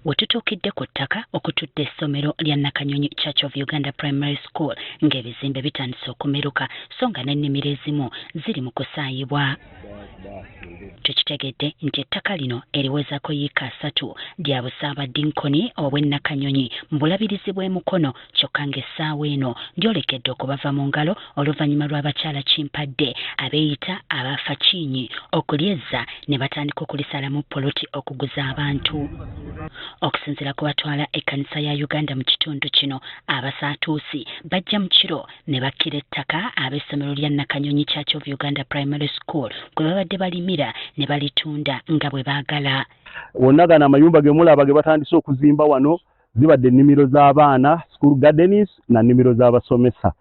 wetutuukidde ku ttaka okutudde essomero lya Nakanyonyi Church of Uganda Primary School ng'ebizimbe bitandise okumeruka so nga n'ennimiro ezimu ziri mu kusaayibwa. Tukitegedde nti ettaka lino eriwezako yiika 3 lya Busaabadinkoni obw'e Nakanyonyi mu bulabirizi bw'emukono kyokka ng'essaawa eno lyolekedde okubava mu ngalo oluvannyuma lw'abakyala Kimpadde abeeyita abafakiinyi okulyezza ne batandika okulisalamu poloti okuguza abantu. Okusinziira ku batwala ekkanisa ya Uganda mu kitundu kino, abasaatuusi bajja mu kiro ne bakkira ettaka ab'essomero lya Nakanyonyi Church of Uganda Primary School kwe babadde balimira ne balitunda nga bwe baagala. Wonna gano amayumba ge mulaba ge batandise okuzimba wano zibadde ennimiro z'abaana, school gardens na nnimiro z'abasomesa.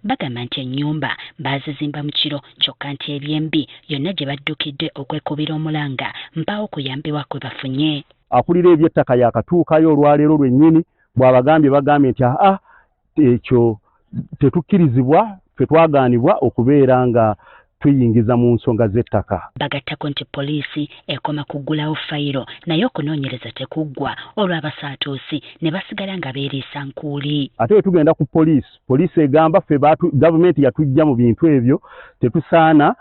Bagamba nti ennyumba baazizimba mu kiro kyokka nti ebyembi yonna gye baddukidde okwekubira omulanga mpaawo kuyambibwa kwe bafunye. Akulira eby'ettaka yakatuukayo olwaleero lwennyini bw'abagambye bagambye nti ekyo tetukkirizibwa ffe twagaanibwa okubeera nga tuyingiza mu nsonga z'ettaka. Bagattako nti poliisi ekoma kuggulawo fayiro naye okunoonyereza tekuggwa olw'abasaatuusi ne basigala nga beeriisa nkuuli. Ate bwe tugenda ku poliisi egamba ffe gavumenti yatujja mu bintu ebyo tetusaana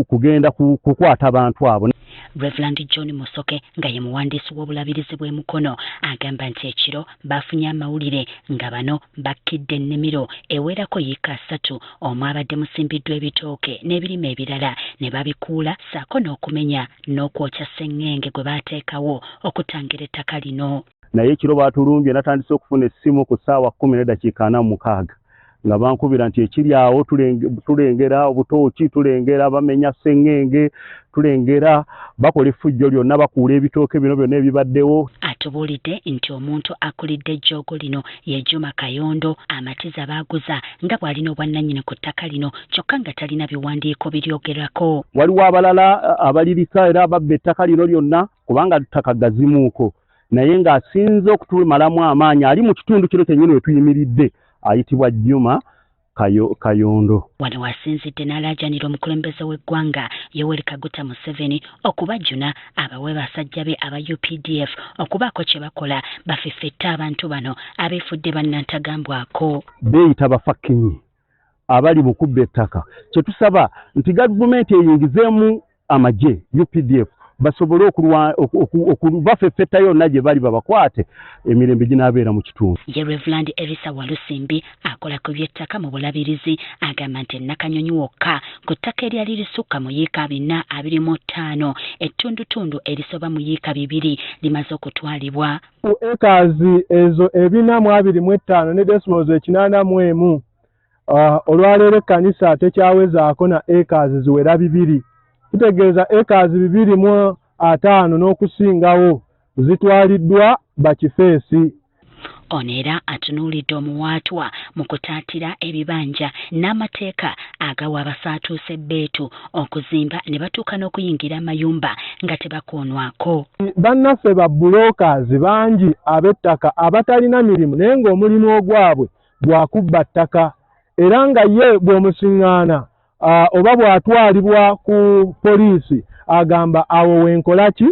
kugenda kukwata abantu abo. Reverend John Musoke nga ye muwandiisi w'obulabirizi bw'emukono agamba nti ekiro bafunye amawulire nga bano bakkidde ennimiro ewerako yiika 3 omwo abadde musimbiddwa ebitooke n'ebirime ebirala ne babikuula ssaako n'okumenya n'okwokya sseŋŋenge gwe baateekawo okutangira ettaka lino. Naye ekiro baatulumbye natandise okufuna essimu ku ssaawa 10:46 nga bankubira nti ekiri awo tulengera obutooki, tulengera bamenya sseŋŋenge, tulengera bakola effujjo lyonna bakuula ebitooke bino byonna ebibaddewo. Atubuulidde nti omuntu akulidde ejjoogo lino ye Juma Kayondo amatiza baaguza nga bw'alina obwannannyini ku ttaka lino kyokka nga talina biwandiiko biryogerako. Waliwo abalala abalirika era ababba ettaka lino lyonna kubanga ttaka gazimuuko naye ng'asinze okutumalamu amaanyi ali mu kitundu kino kyennyini we tuyimiridde ayitibwa Juma Kayondo. Wano wasinzidde n'alaajanira omukulembeze w'eggwanga Yoweri Kaguta Museveni okubajjuna abawe basajja be aba UPDF okubaako kye bakola bafeffette abantu bano abeefudde bannantagambwako. Beeyita bafakinyi abali mu kubba ettaka. Kye tusaba nti gavumenti eyingizeemu amagye UPDF basobole okubafeffetta yonna gye bali babakwate emirembe ginaabeera mu kitundu. Ye Reverend Elisa Walusimbi akola ku by'ettaka mu bulabirizi agamba nti Nakanyonyi wokka ku ttaka eryali lisukka mu yiika 425 ettundutundu erisoba mu yiika 2 limaze okutwalibwa. Ekazi ezo 425 ne decimals 81 olwaleero ekkanisa tekyawezaako na ekazi ziwera 2. Kitegeeza ekazi 205 n'okusingawo zitwaliddwa bakifeesi. Ono era atunuulidde omuwaatwa mu kutaatira ebibanja n'amateeka agawa abasaatuuse bbeetu okuzimba ne batuuka n'okuyingira amayumba nga tebakoonwako. Bannaffe ba bulookazi bangi ab'ettaka abatalina mirimu naye ng'omulimu ogwabwe gwakubba ttaka era nga ye bw'omusiŋŋaana oba bw'atwalibwa ku poliisi agamba awo wenkola ki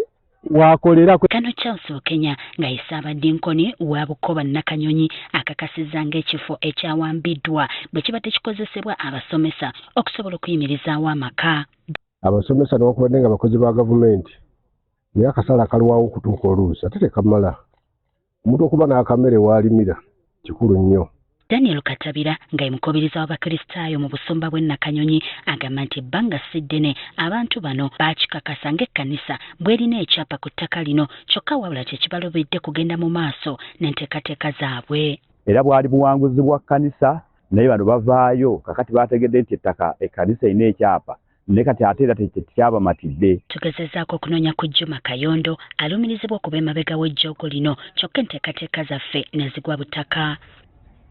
wakolera. Kano Charles Okenya nga Ssaabadinkoni wa Bukoba Nakanyonyi akakasizza ng'ekifo ekyawambiddwa bwe kibadde kikozesebwa abasomesa okusobola okuyimirizaawo amaka. Abasomesa n'okubadde nga bakozi ba gavumenti naye akasala kalwawo okutuuka oluusi ate tekamala. Omuntu okuba n'akamere waalimira kikulu nnyo. Daniel Katabira nga emukubiriza w'abakristaayo mu busumba bw'e Nakanyonyi agamba nti ebbanga si ddene abantu bano baakikakasa ng'ekkanisa bw'erina ekyapa ku ttaka lino kyokka wabula kyekibalobedde kugenda mu maaso n'enteekateeka zaabwe. Era bwali buwanguzi bwa kkanisa naye bano bavaayo kakati baategedde nti ettaka ekkanisa erina ekyapa naye kati ate era tekyabamatidde. Tugezezzaako okunoonya ku Juma Kayondo alumirizibwa okuba emabega w'ejjoogo lino kyokka enteekateeka zaffe ne zigwa butaka.